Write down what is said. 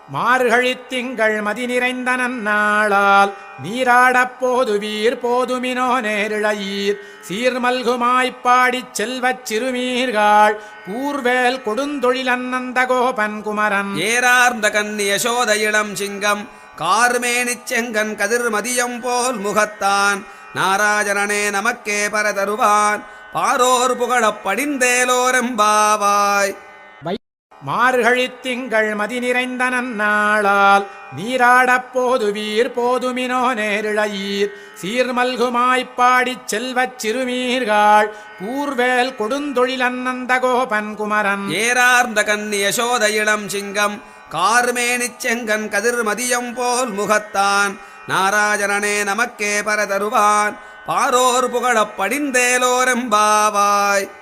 மார்கழித் திங்கள் மதி நிறைந்த நன்னாளால் நீராடப் போதுவீர் போதுமினோ நேரிழையீர் சீர்மல்குமாய்ப்பாடிச் செல்வச் சிறுமீர்கள் கூர்வேல் கொடுந்தொழில் அன்னந்த கோபன் குமரன் ஏரார்ந்த கண்ணி யசோத இளம் சிங்கம் கார்மேனிச் செங்கன் கதிர் மதியம் போல் முகத்தான் நாராஜனனே நமக்கே பரதருவான் பாரோர் புகழப் படிந்தேலோரெம்பாவாய். மார்கழித் திங்கள் மதி நிறைந்த நன்னாளால் நீராடப் போதுவீர் போதுமினோ நேரிழையீர் சீர்மல்குமாய்ப்பாடிச் செல்வச் சிறுமீர்கள் கூர்வேல் கொடுந்தொழில் அன்னந்த கோபன் குமரன் ஏரார்ந்த கண்ணி யசோத இளம் சிங்கம் கார்மேனிச் செங்கன் கதிர் மதியம் போல் முகத்தான் நாராஜனனே நமக்கே பரதருவான் பாரோர் புகழப் படிந்தேலோரெம்பாவாய்.